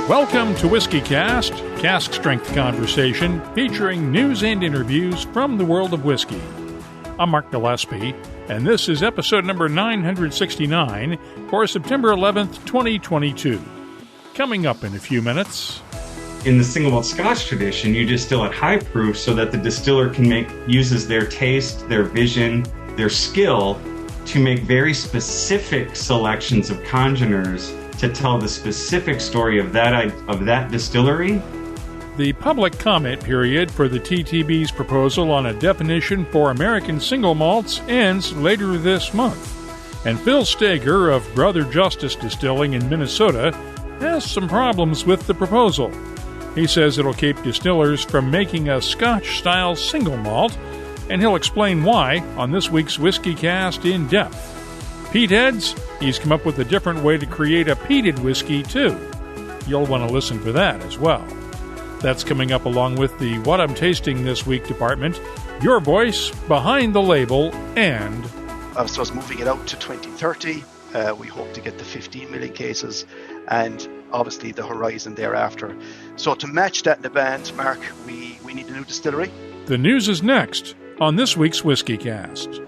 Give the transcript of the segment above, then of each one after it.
Welcome to WhiskyCast, cask strength conversation featuring news and interviews from the world of whiskey. I'm Mark Gillespie, and this is episode number 969 for September 11th, 2022. Coming up in a few minutes. In the single malt Scotch tradition, you distill at high proof so that the distiller uses their taste, their vision, their skill to make very specific selections of congeners to tell the specific story of that distillery. The public comment period for the TTB's proposal on a definition for American Single Malts ends later this month. And Phil Steger of Brother Justus Distilling in Minnesota has some problems with the proposal. He says it'll keep distillers from making a Scotch-style single malt, and he'll explain why on this week's WhiskyCast In-Depth. Peat heads, he's come up with a different way to create a peated whiskey, too. You'll want to listen for that as well. That's coming up along with the What I'm Tasting This Week department, your voice behind the label, and... So I was moving it out to 2030. We hope to get the 15 million cases, and obviously the horizon thereafter. So to match that in the band, Mark, we need a new distillery. The news is next on this week's WhiskyCast.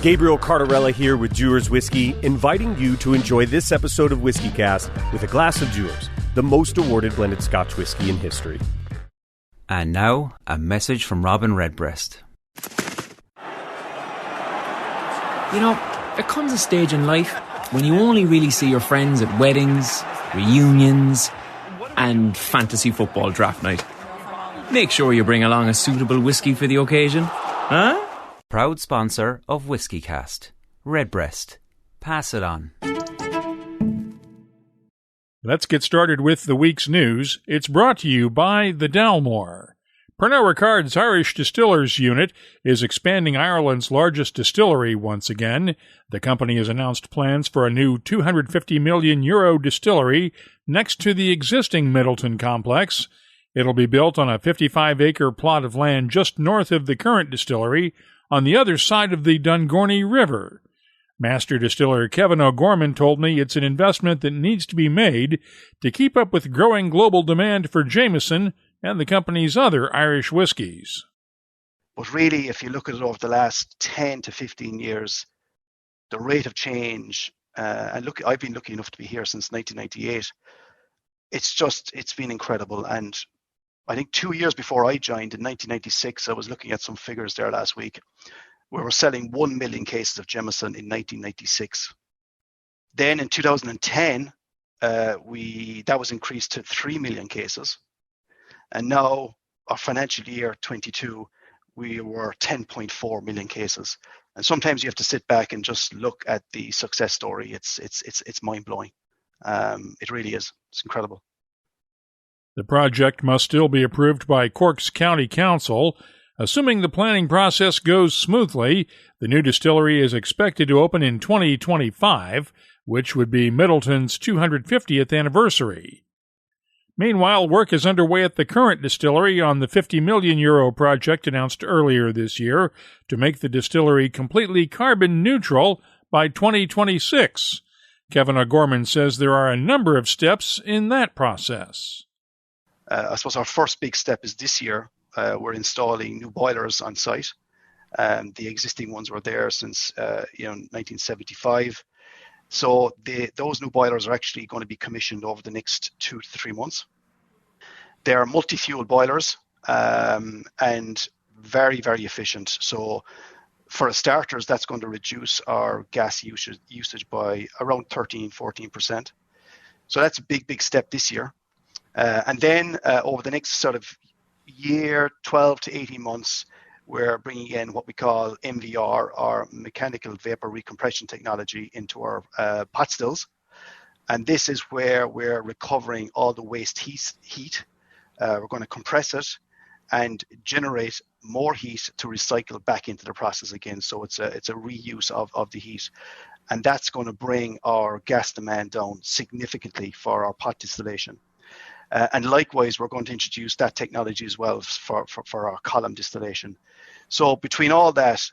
Gabriel Cardarella here with Dewar's Whiskey, inviting you to enjoy this episode of WhiskyCast with a glass of Dewar's, the most awarded blended Scotch whiskey in history. And now, a message from Robin Redbreast. You know, there comes a stage in life when you only really see your friends at weddings, reunions, and fantasy football draft night. Make sure you bring along a suitable whiskey for the occasion, huh? Proud sponsor of WhiskyCast, Redbreast. Pass it on. Let's get started with the week's news. It's brought to you by the Dalmore. Pernod Ricard's Irish Distillers Unit is expanding Ireland's largest distillery once again. The company has announced plans for a new €250 million distillery next to the existing Midleton complex. It'll be built on a 55-acre plot of land just north of the current distillery, on the other side of the Dungorney River. Master distiller Kevin O'Gorman told me it's an investment that needs to be made to keep up with growing global demand for Jameson and the company's other Irish whiskies. But really, if you look at it over the last 10 to 15 years, the rate of change, and look, I've been lucky enough to be here since 1998, it's been incredible. And I think 2 years before I joined in 1996, I was looking at some figures there last week. We were selling 1 million cases of Jameson in 1996. Then in 2010, that was increased to 3 million cases. And now, our financial year 22, we were 10.4 million cases. And sometimes you have to sit back and just look at the success story. It's mind-blowing. It really is. It's incredible. The project must still be approved by Cork's County Council. Assuming the planning process goes smoothly, the new distillery is expected to open in 2025, which would be Midleton's 250th anniversary. Meanwhile, work is underway at the current distillery on the €50 million project announced earlier this year to make the distillery completely carbon neutral by 2026. Kevin O'Gorman says there are a number of steps in that process. I suppose our first big step is this year. We're installing new boilers on site. The existing ones were there since 1975. So those new boilers are actually going to be commissioned over the next 2 to 3 months. They are multi-fuel boilers and very, very efficient. So for starters, that's going to reduce our gas usage by around 13-14%. So that's a big, big step this year. And then over the next sort of year, 12 to 18 months, we're bringing in what we call MVR, or mechanical vapor recompression technology, into our pot stills. And this is where we're recovering all the waste heat. We're going to compress it and generate more heat to recycle back into the process again. So it's a reuse of the heat. And that's going to bring our gas demand down significantly for our pot distillation. And likewise, we're going to introduce that technology as well for our column distillation. So between all that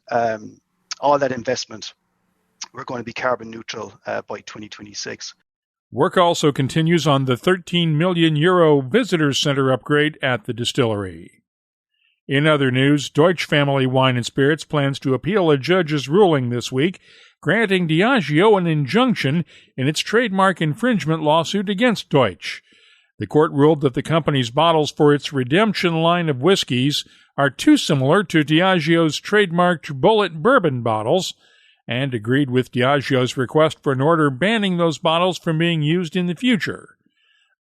investment, we're going to be carbon neutral by 2026. Work also continues on the €13 million visitor center upgrade at the distillery. In other news, Deutsch Family Wine & Spirits plans to appeal a judge's ruling this week, granting Diageo an injunction in its trademark infringement lawsuit against Deutsch. The court ruled that the company's bottles for its Redemption line of whiskies are too similar to Diageo's trademarked Bullet bourbon bottles, and agreed with Diageo's request for an order banning those bottles from being used in the future.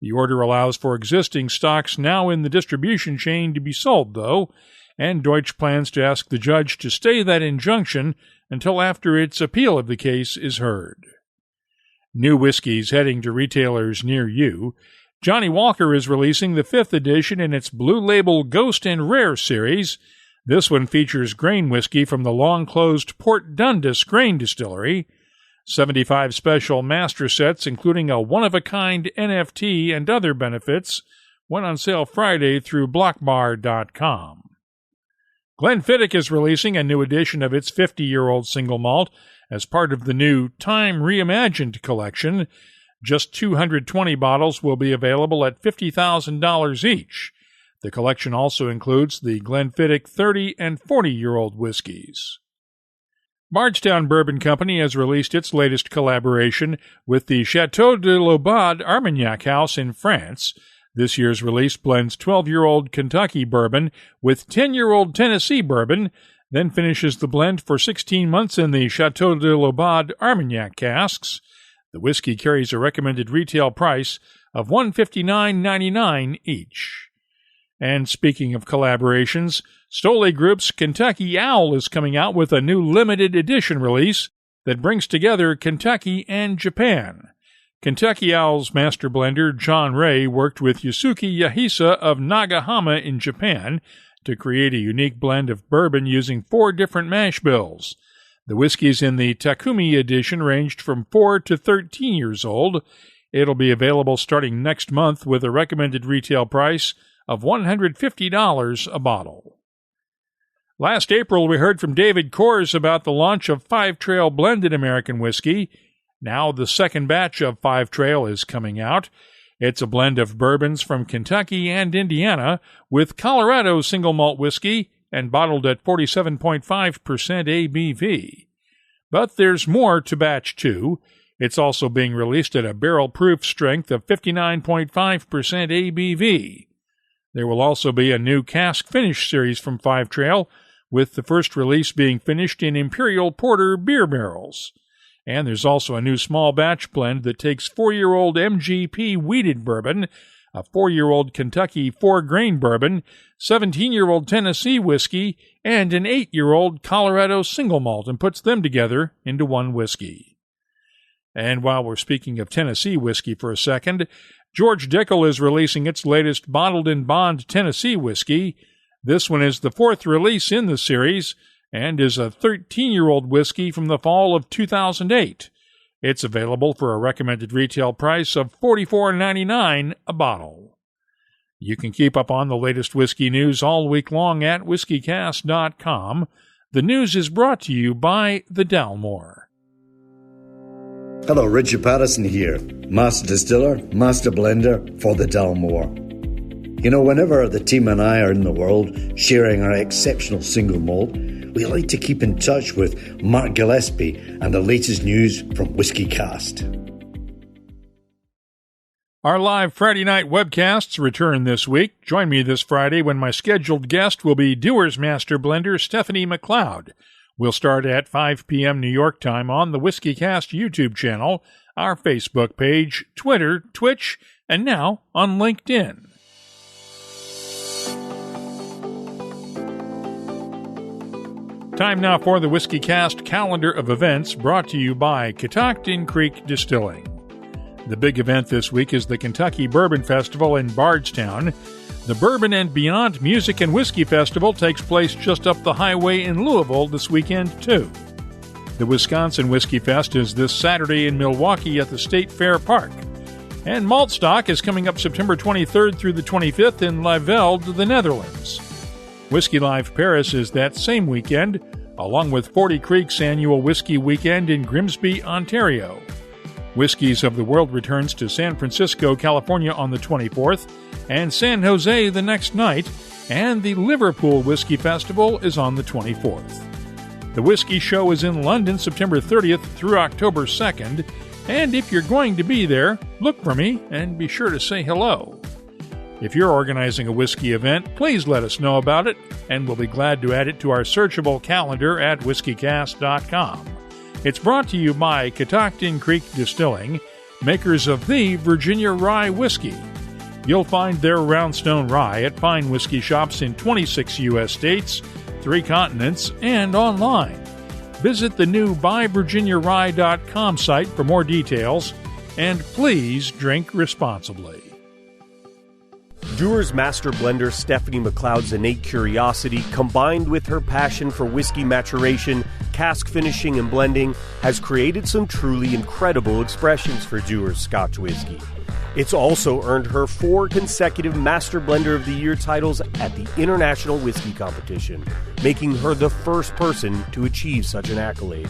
The order allows for existing stocks now in the distribution chain to be sold, though, and Deutsch plans to ask the judge to stay that injunction until after its appeal of the case is heard. New whiskies heading to retailers near you. Johnnie Walker is releasing the 5th edition in its Blue Label Ghost and Rare series. This one features grain whiskey from the long-closed Port Dundas Grain Distillery, 75 special master sets including a one-of-a-kind NFT and other benefits, went on sale Friday through blockbar.com. Glenfiddich is releasing a new edition of its 50-year-old single malt as part of the new Time Reimagined collection. Just 220 bottles will be available at $50,000 each. The collection also includes the Glenfiddich 30- and 40-year-old whiskies. Bardstown Bourbon Company has released its latest collaboration with the Chateau de l'Aubade Armagnac House in France. This year's release blends 12-year-old Kentucky bourbon with 10-year-old Tennessee bourbon, then finishes the blend for 16 months in the Chateau de l'Aubade Armagnac casks. The whiskey carries a recommended retail price of $159.99 each. And speaking of collaborations, Stoli Group's Kentucky Owl is coming out with a new limited edition release that brings together Kentucky and Japan. Kentucky Owl's master blender John Ray worked with Yusuke Yahisa of Nagahama in Japan to create a unique blend of bourbon using 4 different mash bills. The whiskeys in the Takumi edition ranged from 4 to 13 years old. It'll be available starting next month with a recommended retail price of $150 a bottle. Last April, we heard from David Coors about the launch of Five Trail Blended American Whiskey. Now the second batch of Five Trail is coming out. It's a blend of bourbons from Kentucky and Indiana with Colorado single malt whiskey and bottled at 47.5% ABV. But there's more to batch 2. It's also being released at a barrel-proof strength of 59.5% ABV. There will also be a new cask finish series from Five Trail, with the first release being finished in Imperial Porter beer barrels. And there's also a new small batch blend that takes 4-year-old MGP wheated bourbon, a 4-year-old Kentucky 4-grain bourbon, 17-year-old Tennessee whiskey, and an 8-year-old Colorado single malt, and puts them together into one whiskey. And while we're speaking of Tennessee whiskey for a second, George Dickel is releasing its latest bottled in bond Tennessee whiskey. This one is the 4th release in the series and is a 13-year-old whiskey from the fall of 2008. It's available for a recommended retail price of $44.99 a bottle. You can keep up on the latest whiskey news all week long at whiskycast.com. The news is brought to you by the Dalmore. Hello, Richard Patterson here, Master Distiller, Master Blender for the Dalmore. You know, whenever the team and I are in the world sharing our exceptional single malt, we like to keep in touch with Mark Gillespie and the latest news from WhiskyCast. Our live Friday night webcasts return this week. Join me this Friday when my scheduled guest will be Dewar's Master Blender Stephanie McLeod. We'll start at 5 p.m. New York time on the WhiskyCast YouTube channel, our Facebook page, Twitter, Twitch, and now on LinkedIn. Time now for the WhiskyCast calendar of events brought to you by Catoctin Creek Distilling. The big event this week is the Kentucky Bourbon Festival in Bardstown. The Bourbon and Beyond Music and Whiskey Festival takes place just up the highway in Louisville this weekend, too. The Wisconsin Whiskey Fest is this Saturday in Milwaukee at the State Fair Park. And Malt Stock is coming up September 23rd through the 25th in La Velde, the Netherlands. Whiskey Live Paris is that same weekend. along with 40 Creek's annual Whiskey Weekend in Grimsby, Ontario. Whiskies of the World returns to San Francisco, California on the 24th, and San Jose the next night, and the Liverpool Whiskey Festival is on the 24th. The Whiskey Show is in London September 30th through October 2nd, and if you're going to be there, look for me and be sure to say hello. If you're organizing a whiskey event, please let us know about it, and we'll be glad to add it to our searchable calendar at whiskycast.com. It's brought to you by Catoctin Creek Distilling, makers of the Virginia Rye Whiskey. You'll find their Roundstone Rye at fine whiskey shops in 26 U.S. states, 3 continents, and online. Visit the new buyvirginiarye.com site for more details, and please drink responsibly. Dewar's master blender Stephanie McLeod's innate curiosity, combined with her passion for whiskey maturation, cask finishing, and blending, has created some truly incredible expressions for Dewar's Scotch whiskey. It's also earned her 4 consecutive Master Blender of the Year titles at the International Whiskey Competition, making her the first person to achieve such an accolade.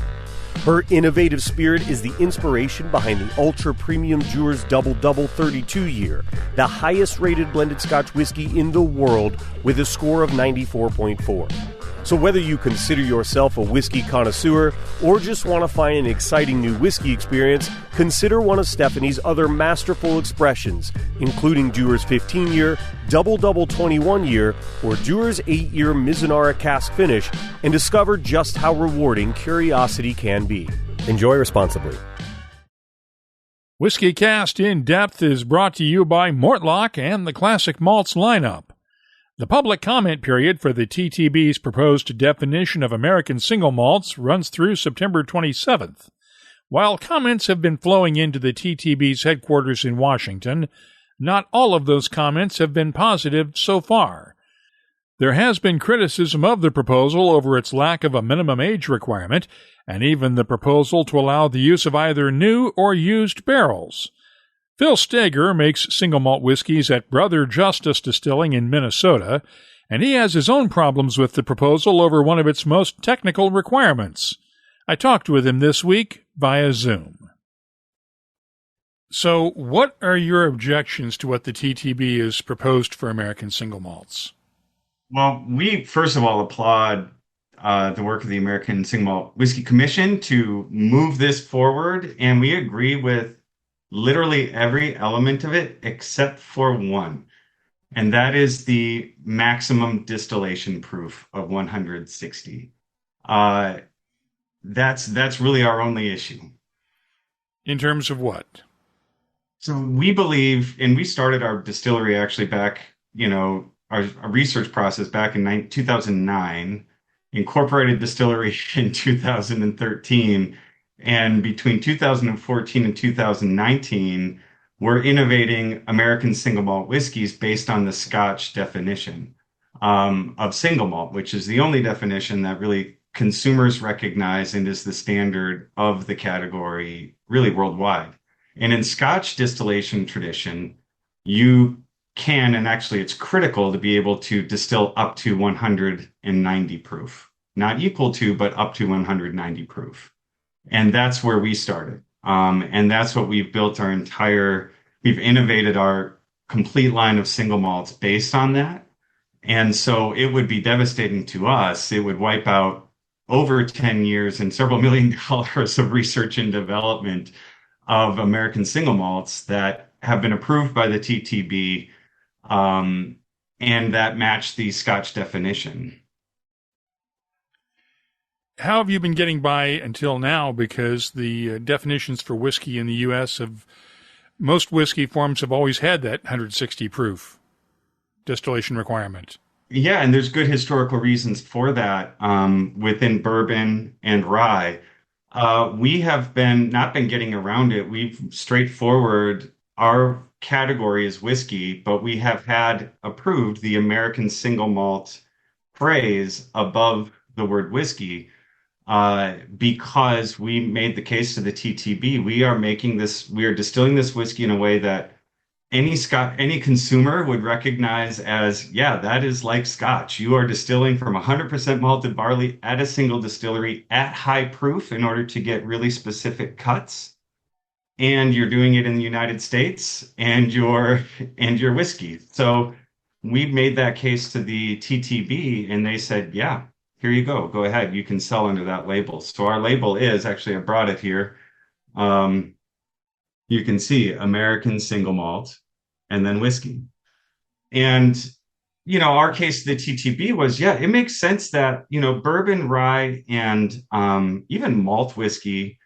Her innovative spirit is the inspiration behind the ultra-premium Dewar's Double Double 32 Year, the highest-rated blended Scotch whiskey in the world with a score of 94.4. So whether you consider yourself a whiskey connoisseur or just want to find an exciting new whiskey experience, consider one of Stephanie's other masterful expressions, including Dewar's 15-year, Double Double 21-year, or Dewar's 8-year Mizunara cask finish, and discover just how rewarding curiosity can be. Enjoy responsibly. WhiskyCast In-Depth is brought to you by Mortlock and the Classic Malts lineup. The public comment period for the TTB's proposed definition of American Single Malts runs through September 27th. While comments have been flowing into the TTB's headquarters in Washington, not all of those comments have been positive so far. There has been criticism of the proposal over its lack of a minimum age requirement, and even the proposal to allow the use of either new or used barrels. Phil Steger makes single malt whiskeys at Brother Justus Distilling in Minnesota, and he has his own problems with the proposal over one of its most technical requirements. I talked with him this week via Zoom. So, what are your objections to what the TTB has proposed for American Single Malts? Well, we first of all applaud the work of the American Single Malt Whiskey Commission to move this forward, and we agree with literally every element of it except for one, and that is the maximum distillation proof of 160. That's really our only issue. In terms of what? So we believe, and we started our distillery actually back, our research process back in 2009, incorporated distillery in 2013. And between 2014 and 2019, we're innovating American single malt whiskeys based on the Scotch definition of single malt, which is the only definition that really consumers recognize and is the standard of the category really worldwide. And in Scotch distillation tradition, you can, and actually it's critical to be able to distill up to 190 proof, not equal to, but up to 190 proof. And that's where we started. And that's what we've built we've innovated our complete line of single malts based on that. And so it would be devastating to us. It would wipe out over 10 years and several $1 million of research and development of American single malts that have been approved by the TTB and that match the Scotch definition. How have you been getting by until now? Because the definitions for whiskey in the U.S. most whiskey forms have always had that 160 proof distillation requirement. Yeah, and there's good historical reasons for that within bourbon and rye. We have not been getting around it. We've straightforward, our category is whiskey, but we have had approved the American single malt phrase above the word whiskey. Because we made the case to the TTB, we are distilling this whiskey in a way that any consumer would recognize as, yeah, that is like Scotch. You are distilling from 100% malted barley at a single distillery at high proof in order to get really specific cuts. And you're doing it in the United States and your whiskey. So we made that case to the TTB and they said, yeah, here you go. Go ahead. You can sell under that label. So our label is actually, I brought it here. You can see American Single Malt and then whiskey. And, our case to the TTB was, yeah, it makes sense that, bourbon, rye, and even malt whiskey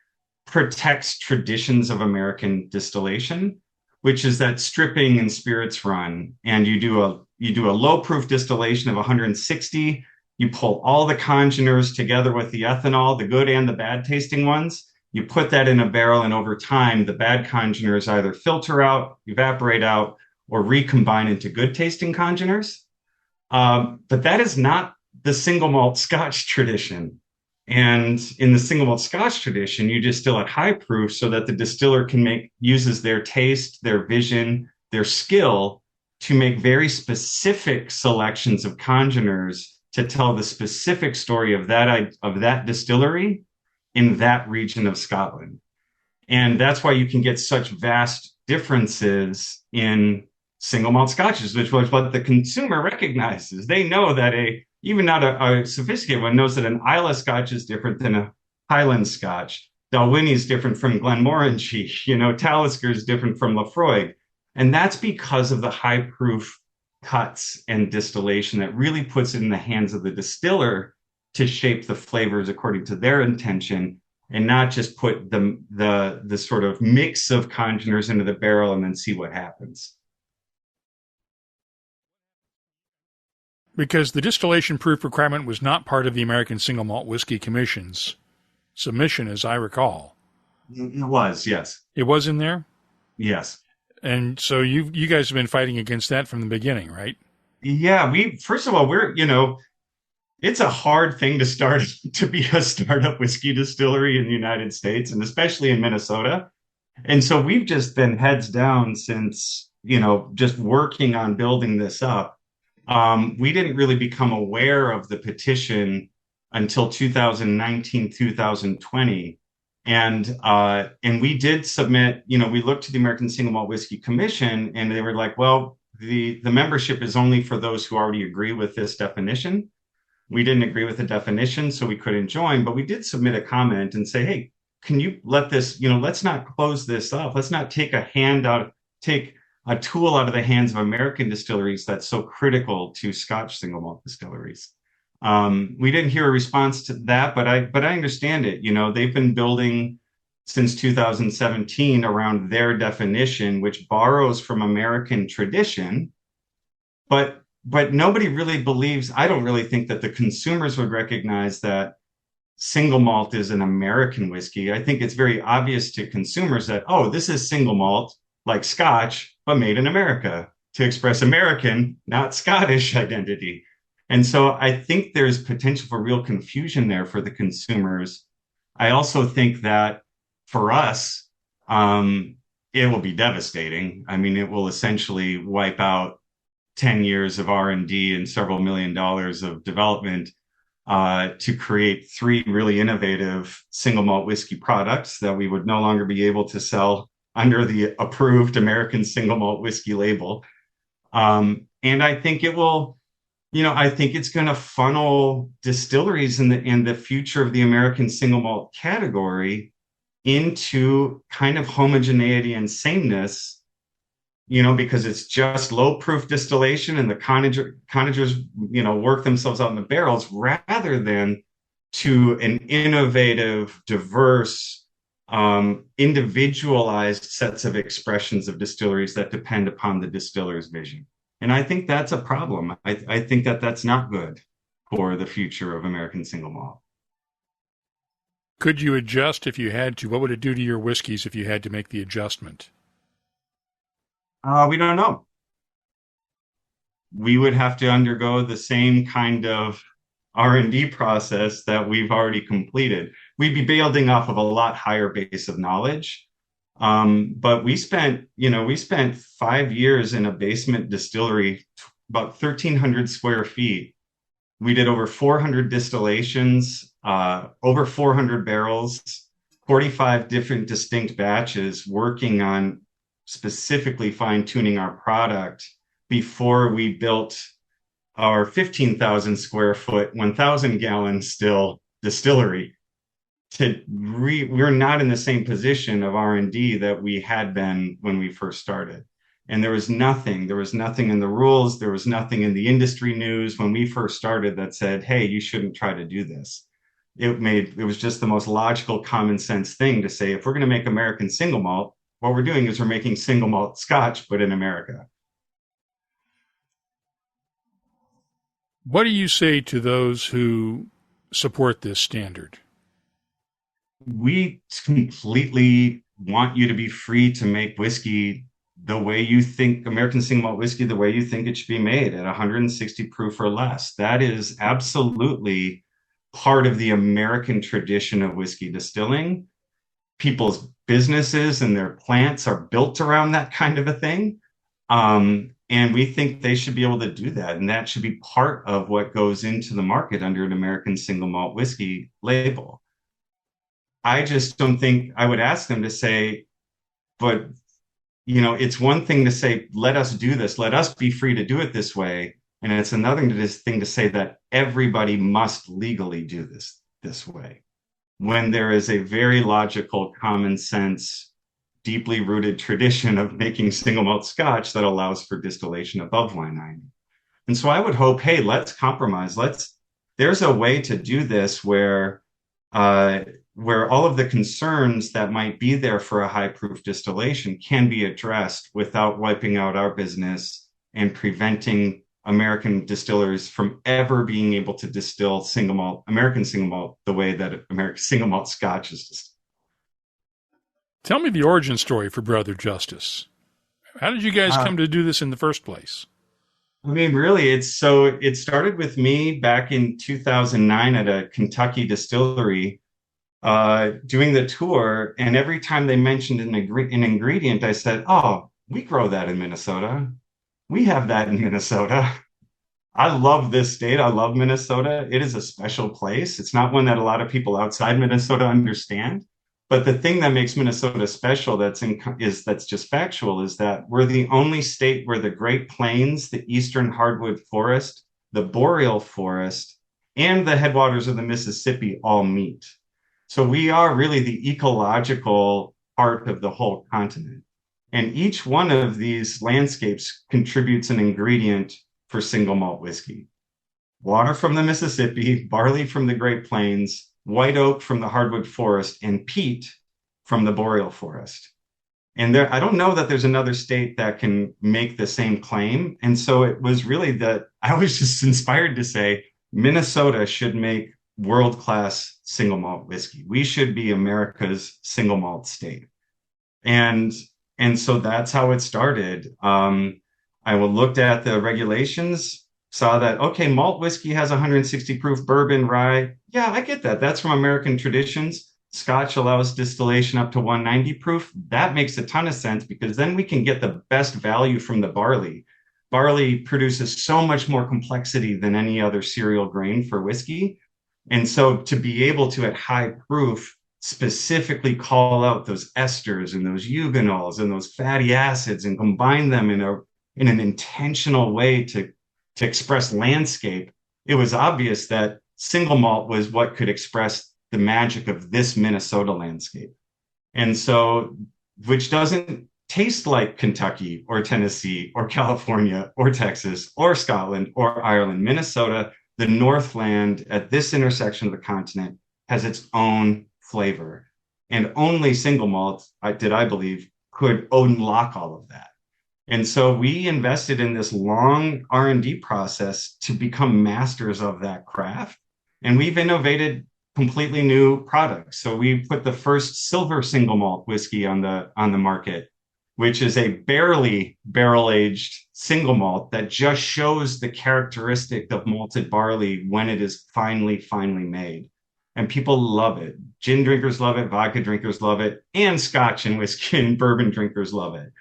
protects traditions of American distillation, which is that stripping and spirits run. And you do a low proof distillation of 160. You pull all the congeners together with the ethanol, the good and the bad tasting ones. You put that in a barrel, and over time, the bad congeners either filter out, evaporate out, or recombine into good tasting congeners. But that is not the single malt Scotch tradition. And in the single malt Scotch tradition, you distill at high proof so that the distiller uses their taste, their vision, their skill to make very specific selections of congeners to tell the specific story of that distillery in that region of Scotland. And that's why you can get such vast differences in single malt scotches, which was what the consumer recognizes. They know that even not a sophisticated one knows that an Islay Scotch is different than a Highland Scotch. Dalwhinnie is different from Glenmorangie. Talisker is different from Laphroaig. And that's because of the high proof cuts and distillation that really puts it in the hands of the distiller to shape the flavors according to their intention, and not just put the sort of mix of congeners into the barrel and then see what happens. Because the distillation proof requirement was not part of the American Single Malt Whiskey Commission's submission, as I recall. It was, yes. It was in there? Yes. And so you guys have been fighting against that from the beginning, right? Yeah, first of all, it's a hard thing to be a startup whiskey distillery in the United States, and especially in Minnesota. And so we've just been heads down since, just working on building this up. We didn't really become aware of the petition until 2019, 2020. And we did submit, we looked to the American Single Malt Whiskey Commission, and they were like, well, the membership is only for those who already agree with this definition. We didn't agree with the definition, so we couldn't join, but we did submit a comment and say, hey, can you let this, let's not close this up. Let's not take a tool out of the hands of American distilleries that's so critical to Scotch single malt distilleries. We didn't hear a response to that, but I understand it. They've been building since 2017 around their definition, which borrows from American tradition, but nobody really believes. I don't really think that the consumers would recognize that single malt is an American whiskey. I think it's very obvious to consumers that, oh, this is single malt like Scotch, but made in America to express American, not Scottish identity. And so I think there's potential for real confusion there for the consumers. I also think that for us, it will be devastating. I mean, it will essentially wipe out 10 years of R&D and several $1 million of development to create 3 really innovative single malt whiskey products that we would no longer be able to sell under the approved American Single Malt Whiskey label. And I think it will, I think it's going to funnel distilleries in the future of the American Single Malt category into kind of homogeneity and sameness, because it's just low proof distillation and the conagers, work themselves out in the barrels rather than to an innovative, diverse, individualized sets of expressions of distilleries that depend upon the distiller's vision. And I think that's a problem. I think that that's not good for the future of American single malt. Could you adjust if you had to? What would it do to your whiskeys if you had to make the adjustment? We don't know. We would have to undergo the same kind of R&D process that we've already completed. We'd be building off of a lot higher base of knowledge. But we spent 5 years in a basement distillery, about 1,300 square feet. We did over 400 distillations, over 400 barrels, 45 different distinct batches, working on specifically fine-tuning our product before we built our 15,000 square foot, 1,000 gallon still distillery. We're not in the same position of R&D that we had been when we first started. And there was nothing in the rules, there was nothing in the industry news when we first started that said, hey, you shouldn't try to do this. It was just the most logical, common sense thing to say, if we're going to make American single malt, what we're doing is we're making single malt Scotch, but in America. What do you say to those who support this standard? We completely want you to be free to make whiskey the way you think, American single malt whiskey, the way you think it should be made at 160 proof or less. That is absolutely part of the American tradition of whiskey distilling. People's businesses and their plants are built around that kind of a thing. And we think they should be able to do that. And that should be part of what goes into the market under an American single malt whiskey label. I just don't think I would ask them to say, but, it's one thing to say, let us do this, let us be free to do it this way. And it's another thing to say that everybody must legally do this way, when there is a very logical, common sense, deeply rooted tradition of making single malt Scotch that allows for distillation above 190. And so I would hope, hey, let's compromise. There's a way to do this where all of the concerns that might be there for a high proof distillation can be addressed without wiping out our business and preventing American distillers from ever being able to distill American single malt the way that American single malt Scotch is distilled. Tell me the origin story for Brother Justus. How did you guys come to do this in the first place? I mean, really, it started with me back in 2009 at a Kentucky distillery, doing the tour. And every time they mentioned an ingredient, I said, oh, we grow that in Minnesota. We have that in Minnesota. I love this state. I love Minnesota. It is a special place. It's not one that a lot of people outside Minnesota understand. But the thing that makes Minnesota special that's just factual is that we're the only state where the Great Plains, the eastern hardwood forest, the boreal forest, and the headwaters of the Mississippi all meet. So we are really the ecological part of the whole continent. And each one of these landscapes contributes an ingredient for single malt whiskey. Water from the Mississippi, barley from the Great Plains, white oak from the hardwood forest, and peat from the boreal forest. And I don't know that there's another state that can make the same claim. And so it was really that I was just inspired to say, Minnesota should make world-class single malt whiskey. We should be America's single malt state. And so that's how it started. I looked at the regulations, saw that, okay, malt whiskey has 160 proof bourbon, rye. Yeah, I get that. That's from American traditions. Scotch allows distillation up to 190 proof. That makes a ton of sense because then we can get the best value from the barley. Barley produces so much more complexity than any other cereal grain for whiskey. And so to be able to, at high proof, specifically call out those esters and those eugenols and those fatty acids and combine them in an intentional way to express landscape, it was obvious that single malt was what could express the magic of this Minnesota landscape. And so, which doesn't taste like Kentucky or Tennessee or California or Texas or Scotland or Ireland. Minnesota, the Northland at this intersection of the continent, has its own flavor. And only single malt, I believe, could unlock all of that. And so we invested in this long R&D process to become masters of that craft. And we've innovated completely new products. So we put the first silver single malt whiskey on the market, which is a barely barrel-aged single malt that just shows the characteristic of malted barley when it is finely made. and people love it. Gin drinkers love it, vodka drinkers love it, and Scotch and whiskey and bourbon drinkers love it.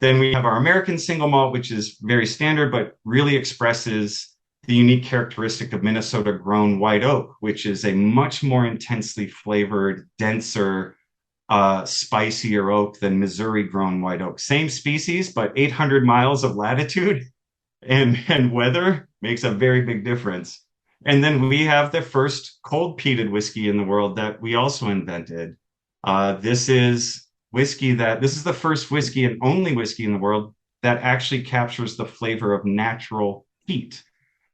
Then we have our American Single Malt, which is very standard, but really expresses the unique characteristic of Minnesota grown white oak, which is a much more intensely flavored, denser, spicier oak than Missouri grown white oak. Same species, but 800 miles of latitude and weather makes a very big difference. And then we have the first cold-peated whiskey in the world that we also invented. This is the first whiskey and only whiskey in the world that actually captures the flavor of natural peat.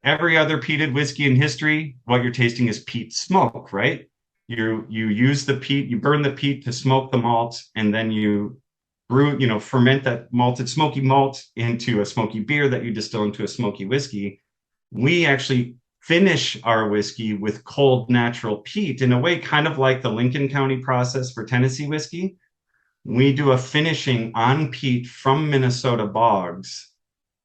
Every other peated whiskey in history, what you're tasting is peat smoke, right? You use the peat, you burn the peat to smoke the malt, and then you ferment that malted smoky malt into a smoky beer that you distill into a smoky whiskey. We actually finish our whiskey with cold natural peat in a way kind of like the Lincoln County process for Tennessee whiskey. We do a finishing on peat from Minnesota bogs,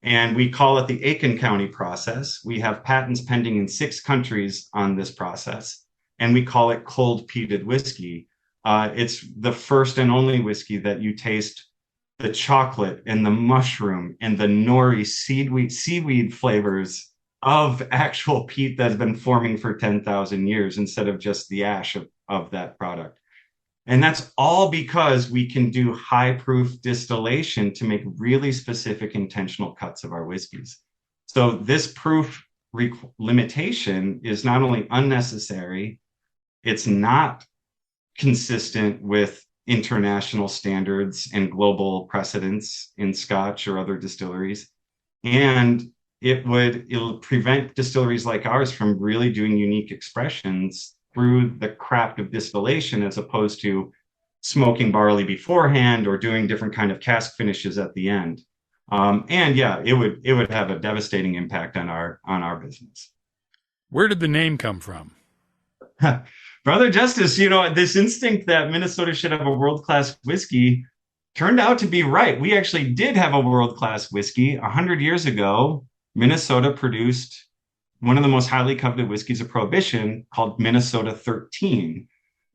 and we call it the Aiken County process. We have patents pending in 6 countries on this process, and we call it cold peated whiskey. It's the first and only whiskey that you taste the chocolate and the mushroom and the nori seaweed flavors of actual peat that's been forming for 10,000 years instead of just the ash of that product. And that's all because we can do high proof distillation to make really specific intentional cuts of our whiskeys. So this proof limitation is not only unnecessary, it's not consistent with international standards and global precedents in Scotch or other distilleries. And it'll prevent distilleries like ours from really doing unique expressions through the craft of distillation, as opposed to smoking barley beforehand or doing different kind of cask finishes at the end. It would have a devastating impact on our business. Where did the name come from? Brother Justus, this instinct that Minnesota should have a world-class whiskey turned out to be right. We actually did have a world-class whiskey. 100 years ago, Minnesota produced one of the most highly coveted whiskeys of Prohibition called Minnesota 13.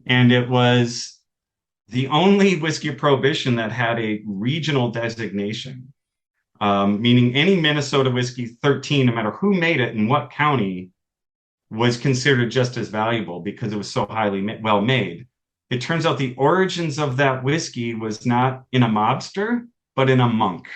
And it was the only whiskey of Prohibition that had a regional designation, meaning any Minnesota whiskey 13, no matter who made it in what county, was considered just as valuable because it was so highly well made. It turns out the origins of that whiskey was not in a mobster, but in a monk.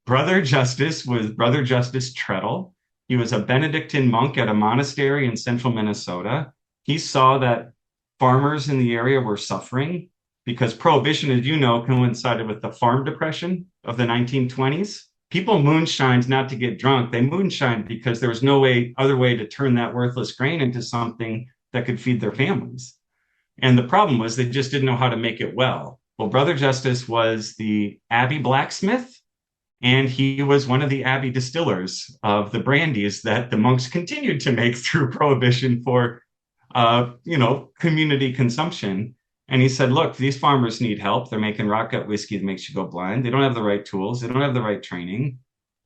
Brother Justus was Brother Justus Treadle. He was a Benedictine monk at a monastery in central Minnesota. He saw that farmers in the area were suffering because Prohibition, as you know, coincided with the farm depression of the 1920s. People moonshined not to get drunk. They moonshined because there was no other way to turn that worthless grain into something that could feed their families. And the problem was they just didn't know how to make it well. Well, Brother Justus was the abbey blacksmith, and he was one of the abbey distillers of the brandies that the monks continued to make through Prohibition for, community consumption. And he said, look, these farmers need help. They're making rock gut whiskey that makes you go blind. They don't have the right tools. They don't have the right training.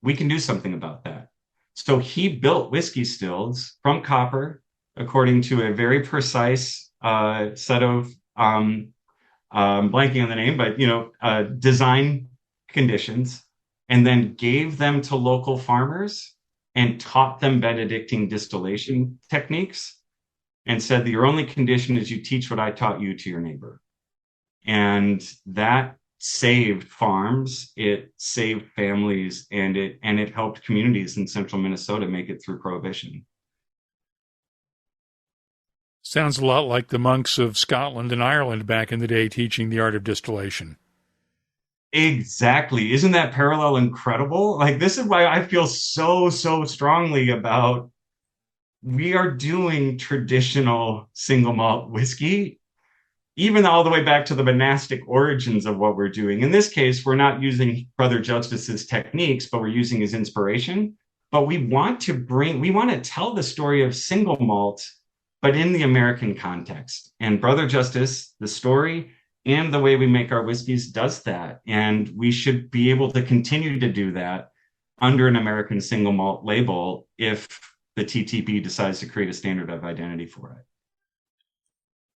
We can do something about that. So he built whiskey stills from copper, according to a very precise set of, blanking on the name, but, design conditions, and then gave them to local farmers and taught them Benedictine distillation techniques and said that your only condition is you teach what I taught you to your neighbor. And that saved farms, it saved families, and it helped communities in central Minnesota make it through Prohibition. Sounds a lot like the monks of Scotland and Ireland back in the day teaching the art of distillation. Exactly. Isn't that parallel incredible? Like, this is why I feel so strongly about we are doing traditional single malt whiskey, even all the way back to the monastic origins of what we're doing. In this case, we're not using Brother Justus's techniques, but we're using his inspiration. But we want to tell the story of single malt, but in the American context. And Brother Justus, the story and the way we make our whiskeys does that. And we should be able to continue to do that under an American single malt label if the TTB decides to create a standard of identity for it.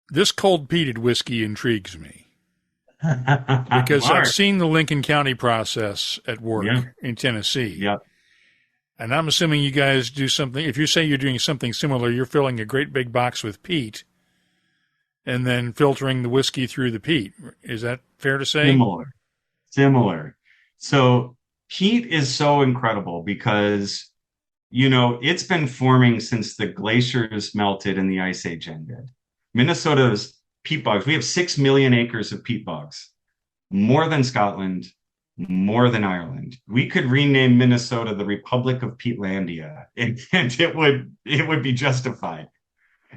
This cold-peated whiskey intrigues me because Mark. I've seen the Lincoln County process at work in Tennessee. Yep. And I'm assuming you guys do something. If you say you're doing something similar, you're filling a great big box with peat and then filtering the whiskey through the peat. Is that fair to say? Similar. So peat is so incredible because, it's been forming since the glaciers melted and the ice age ended. Minnesota's peat bogs, we have 6 million acres of peat bogs, more than Scotland, more than Ireland. We could rename Minnesota the Republic of Peatlandia, and it would be justified.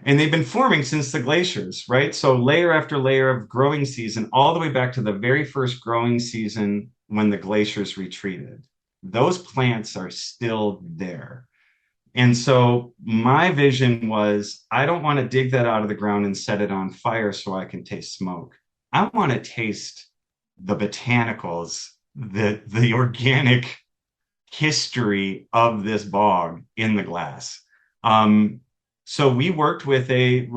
And they've been forming since the glaciers, right? So layer after layer of growing season, all the way back to the very first growing season when the glaciers retreated. Those plants are still there. And so my vision was, I don't want to dig that out of the ground and set it on fire so I can taste smoke. I want to taste the botanicals, the organic history of this bog in the glass. So we worked with a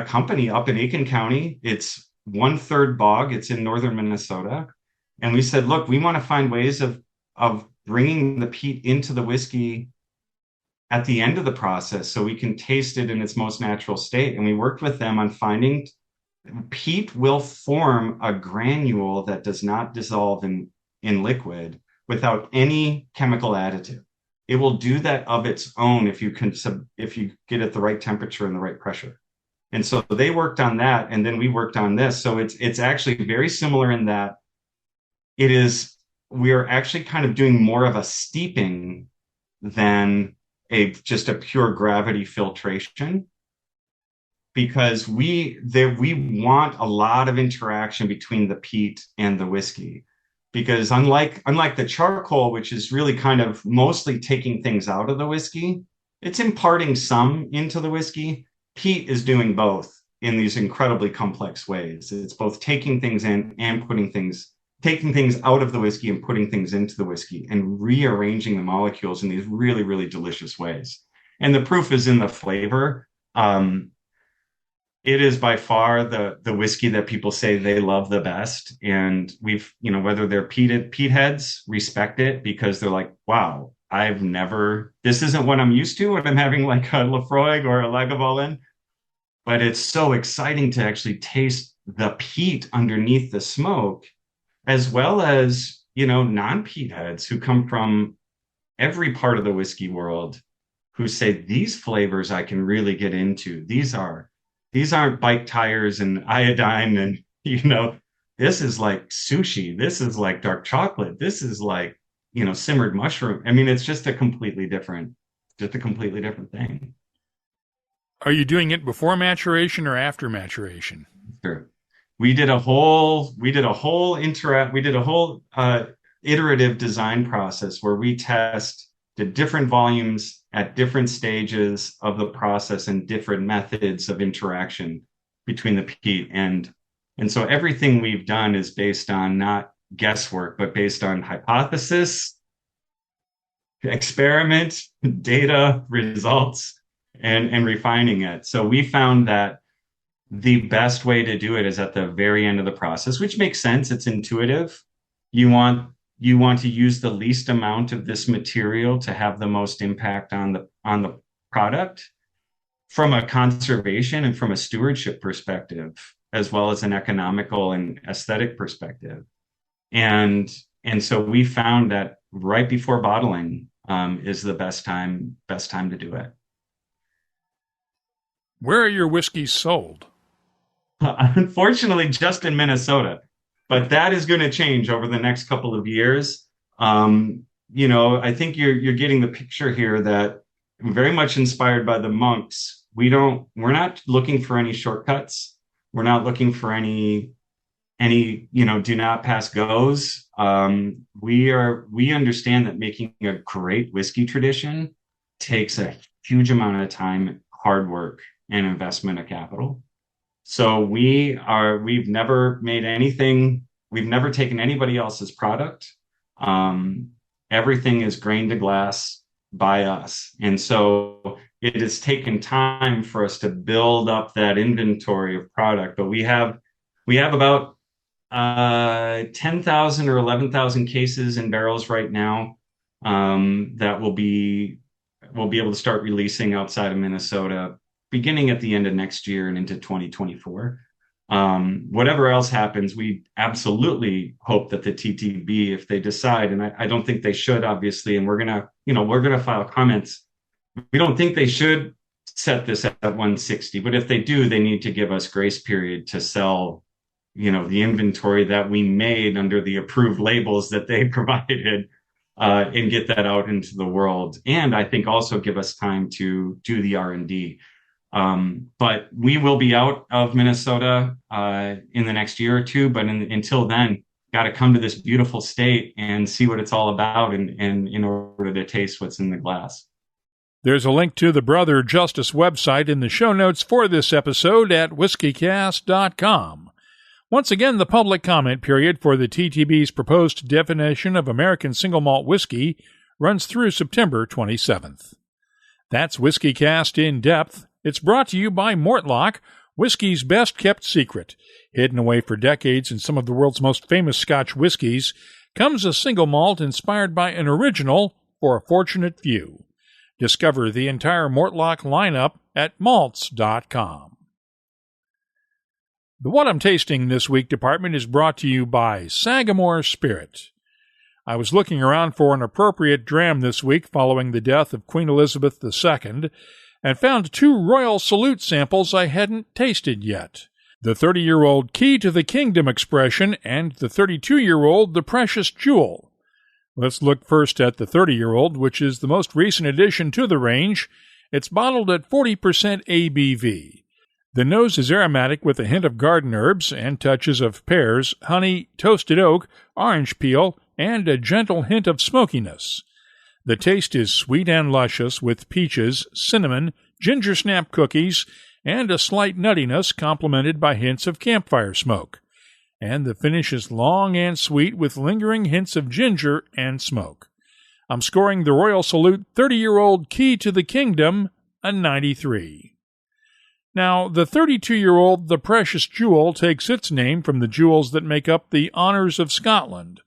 company up in Aiken County. It's 1/3 bog. It's in northern Minnesota. And we said, look, we want to find ways of bringing the peat into the whiskey at the end of the process so we can taste it in its most natural state. And we worked with them on finding peat will form a granule that does not dissolve in liquid without any chemical additive. It will do that of its own if you get it the right temperature and the right pressure. And so they worked on that, and then we worked on this. So it's actually very similar in that we are actually kind of doing more of a steeping than just a pure gravity filtration, because we want a lot of interaction between the peat and the whiskey. Because unlike the charcoal, which is really kind of mostly taking things out of the whiskey, it's imparting some into the whiskey. Peat is doing both in these incredibly complex ways. It's both taking things in and taking things out of the whiskey and putting things into the whiskey and rearranging the molecules in these really, really delicious ways. And the proof is in the flavor. It is by far the whiskey that people say they love the best. And we've, whether they're peat heads, respect it because they're like, wow, this isn't what I'm used to when I'm having like a Lafroig or a Lagavulin. But it's so exciting to actually taste the peat underneath the smoke, as well as, non-peat heads who come from every part of the whiskey world who say these flavors I can really get into. These aren't bike tires and iodine and, this is like sushi. This is like dark chocolate. This is like, simmered mushroom. I mean, it's just a completely different thing. Are you doing it before maturation or after maturation? Sure. We did a whole iterative design process where we did different volumes at different stages of the process and different methods of interaction between the peat. And so everything we've done is based on not guesswork, but based on hypothesis, experiment, data, results, and refining it. So we found that the best way to do it is at the very end of the process, which makes sense. It's intuitive. You want to use the least amount of this material to have the most impact on the product from a conservation and from a stewardship perspective, as well as an economical and aesthetic perspective. And so we found that right before bottling is the best time to do it. Where are your whiskeys sold? Unfortunately, just in Minnesota, but that is going to change over the next couple of years. I think you're getting the picture here that I'm very much inspired by the monks. We're not looking for any shortcuts. We're not looking for any do not pass goes. We understand that making a great whiskey tradition takes a huge amount of time, hard work, and investment of capital. So we've never taken anybody else's product. Everything is grain to glass by us. And so it has taken time for us to build up that inventory of product. But we have about 10,000 or 11,000 cases in barrels right now that we'll be able to start releasing outside of Minnesota beginning at the end of next year and into 2024. Whatever else happens, we absolutely hope that the TTB, if they decide, and I don't think they should, obviously, and we're gonna file comments. We don't think they should set this at 160, but if they do, they need to give us grace period to sell, the inventory that we made under the approved labels that they provided, and get that out into the world. And I think also give us time to do the R&D. But we will be out of Minnesota in the next year or two. But until then, got to come to this beautiful state and see what it's all about, and in order to taste what's in the glass. There's a link to the Brother Justus website in the show notes for this episode at whiskycast.com. Once again, the public comment period for the TTB's proposed definition of American Single Malt whiskey runs through September 27th. That's WhiskyCast In-Depth. It's brought to you by Mortlock, whiskey's best-kept secret. Hidden away for decades in some of the world's most famous Scotch whiskies, comes a single malt inspired by an original for a fortunate few. Discover the entire Mortlock lineup at malts.com. The What I'm Tasting This Week department is brought to you by Sagamore Spirit. I was looking around for an appropriate dram this week following the death of Queen Elizabeth II, and found 2 Royal Salute samples I hadn't tasted yet. The 30-year-old Key to the Kingdom expression and the 32-year-old The Precious Jewel. Let's look first at the 30-year-old, which is the most recent addition to the range. It's bottled at 40% ABV. The nose is aromatic with a hint of garden herbs and touches of pears, honey, toasted oak, orange peel, and a gentle hint of smokiness. The taste is sweet and luscious with peaches, cinnamon, ginger snap cookies, and a slight nuttiness complemented by hints of campfire smoke. And the finish is long and sweet with lingering hints of ginger and smoke. I'm scoring the Royal Salute 30-year-old Key to the Kingdom a 93. Now, the 32-year-old The Precious Jewel takes its name from the jewels that make up the Honours of Scotland.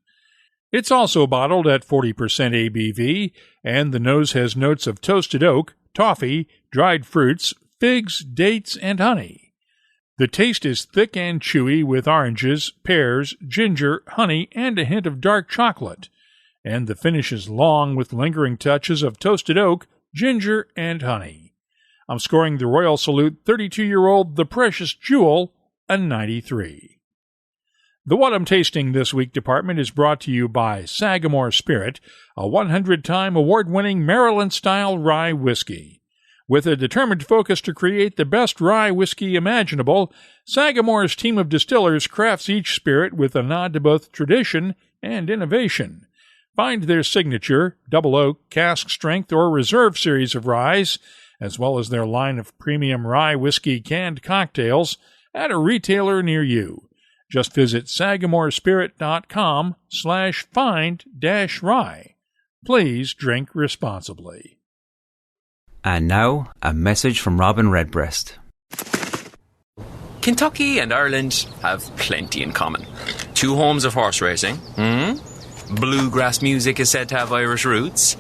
It's also bottled at 40% ABV, and the nose has notes of toasted oak, toffee, dried fruits, figs, dates, and honey. The taste is thick and chewy with oranges, pears, ginger, honey, and a hint of dark chocolate. And the finish is long with lingering touches of toasted oak, ginger, and honey. I'm scoring the Royal Salute 32-year-old The Precious Jewel a 93. The What I'm Tasting This Week department is brought to you by Sagamore Spirit, a 100-time award-winning Maryland-style rye whiskey. With a determined focus to create the best rye whiskey imaginable, Sagamore's team of distillers crafts each spirit with a nod to both tradition and innovation. Find their signature, double oak, cask strength, or reserve series of ryes, as well as their line of premium rye whiskey canned cocktails, at a retailer near you. Just visit sagamorespirit.com/find-rye. Please drink responsibly. And now, a message from Robin Redbreast. Kentucky and Ireland have plenty in common. 2 homes of horse racing. Bluegrass music is said to have Irish roots.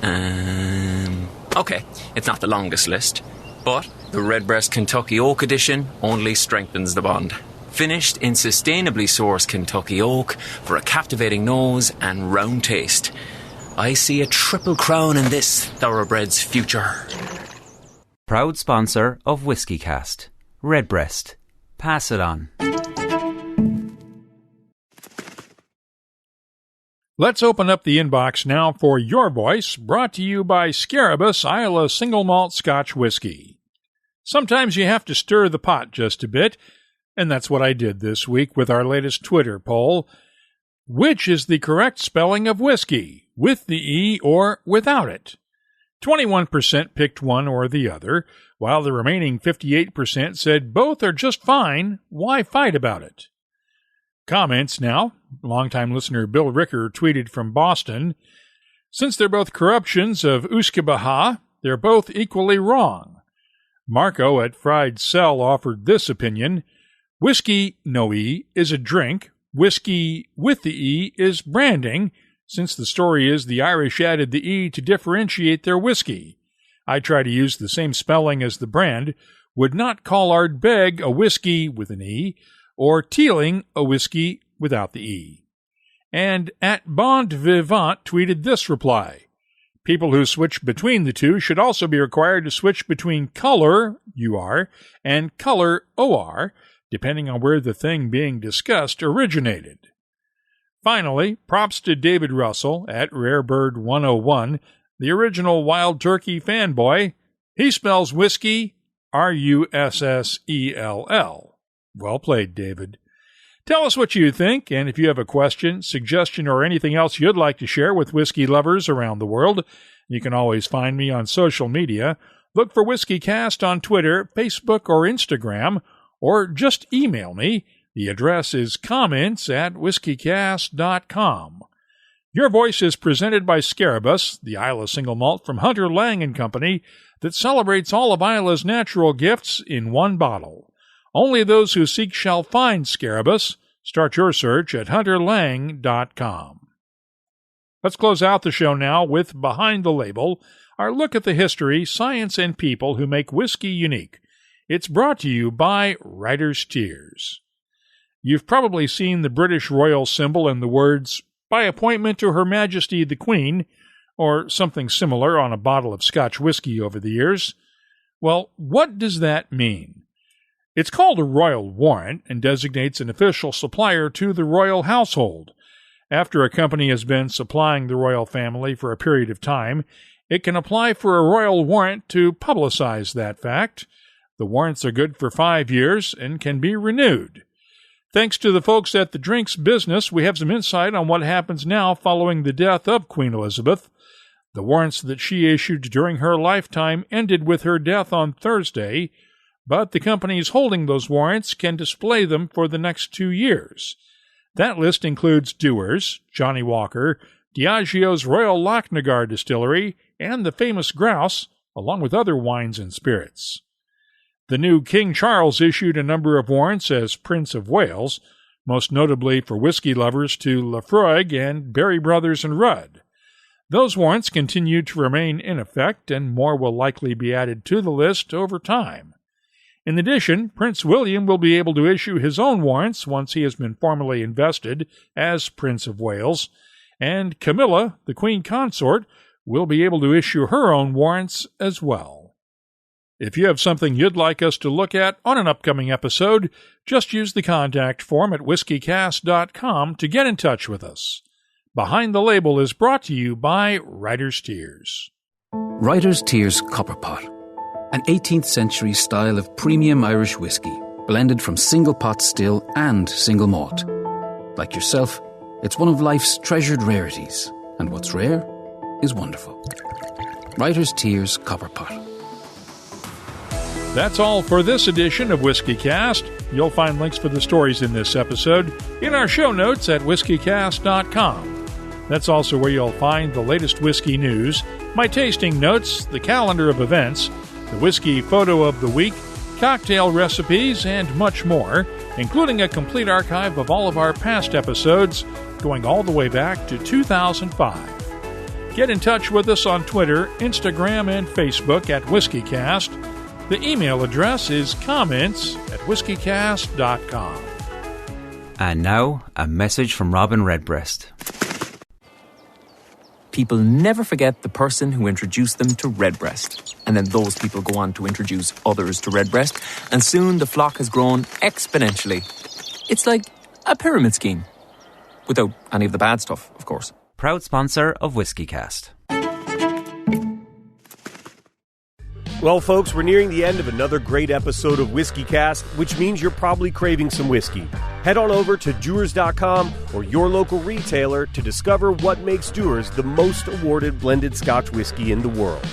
Okay, it's not the longest list, but the Redbreast Kentucky Oak Edition only strengthens the bond. Finished in sustainably sourced Kentucky oak for a captivating nose and round taste. I see a triple crown in this thoroughbred's future. Proud sponsor of WhiskyCast. Redbreast. Pass it on. Let's open up the inbox now for your voice, brought to you by Scarabus Islay Single Malt Scotch Whiskey. Sometimes you have to stir the pot just a bit, and that's what I did this week with our latest Twitter poll. Which is the correct spelling of whiskey, with the E or without it? 21% picked one or the other, while the remaining 58% said both are just fine, why fight about it? Comments now. Longtime listener Bill Ricker tweeted from Boston, since they're both corruptions of Uskabaha, they're both equally wrong. Marco at Fried Cell offered this opinion: whiskey, no E, is a drink. Whiskey with the E is branding, since the story is the Irish added the E to differentiate their whiskey. I try to use the same spelling as the brand, would not call Ardbeg a whiskey with an E, or Teeling a whiskey without the E. And at Bond Vivant tweeted this reply: people who switch between the two should also be required to switch between color, UR, and color, OR, depending on where the thing being discussed originated. Finally, props to David Russell at Rarebird101, the original Wild Turkey fanboy. He spells whiskey Russell. Well played, David. Tell us what you think, and if you have a question, suggestion, or anything else you'd like to share with whiskey lovers around the world, you can always find me on social media. Look for WhiskyCast on Twitter, Facebook, or Instagram, or just email me. The address is comments@whiskycast.com. Your Voice is presented by Scarabus, the Islay Single Malt from Hunter Lang & Company that celebrates all of Isla's natural gifts in one bottle. Only those who seek shall find Scarabus. Start your search at hunterlang.com. Let's close out the show now with Behind the Label, our look at the history, science, and people who make whiskey unique. It's brought to you by Writer's Tears. You've probably seen the British royal symbol and the words, "By appointment to Her Majesty the Queen," or something similar on a bottle of Scotch whiskey over the years. Well, what does that mean? It's called a royal warrant and designates an official supplier to the royal household. After a company has been supplying the royal family for a period of time, it can apply for a royal warrant to publicize that fact. The warrants are good for 5 years and can be renewed. Thanks to the folks at the Drinks Business, we have some insight on what happens now following the death of Queen Elizabeth. The warrants that she issued during her lifetime ended with her death on Thursday, but the companies holding those warrants can display them for the next 2 years. That list includes Dewar's, Johnnie Walker, Diageo's Royal Lochnagar Distillery, and the famous Grouse, along with other wines and spirits. The new King Charles issued a number of warrants as Prince of Wales, most notably for whiskey lovers to Laphroaig and Berry Brothers and Rudd. Those warrants continue to remain in effect, and more will likely be added to the list over time. In addition, Prince William will be able to issue his own warrants once he has been formally invested as Prince of Wales, and Camilla, the Queen Consort, will be able to issue her own warrants as well. If you have something you'd like us to look at on an upcoming episode, just use the contact form at whiskycast.com to get in touch with us. Behind the Label is brought to you by Writer's Tears. Writer's Tears Copper Pot, an 18th century style of premium Irish whiskey, blended from single pot still and single malt. Like yourself, it's one of life's treasured rarities, and what's rare is wonderful. Writer's Tears Copper Pot. That's all for this edition of WhiskyCast. You'll find links for the stories in this episode in our show notes at whiskycast.com. That's also where you'll find the latest whiskey news, my tasting notes, the calendar of events, the whiskey photo of the week, cocktail recipes, and much more, including a complete archive of all of our past episodes going all the way back to 2005. Get in touch with us on Twitter, Instagram, and Facebook at WhiskyCast. The email address is comments@whiskycast.com. And now, a message from Robin Redbreast. People never forget the person who introduced them to Redbreast. And then those people go on to introduce others to Redbreast, and soon the flock has grown exponentially. It's like a pyramid scheme. Without any of the bad stuff, of course. Proud sponsor of WhiskyCast. Well, folks, we're nearing the end of another great episode of WhiskyCast, which means you're probably craving some whiskey. Head on over to Dewar's.com or your local retailer to discover what makes Dewar's the most awarded blended Scotch whiskey in the world.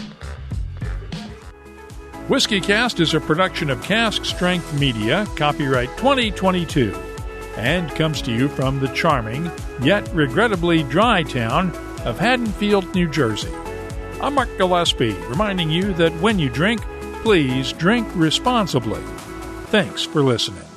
WhiskyCast is a production of Cask Strength Media, copyright 2022, and comes to you from the charming, yet regrettably dry town of Haddonfield, New Jersey. I'm Mark Gillespie, reminding you that when you drink, please drink responsibly. Thanks for listening.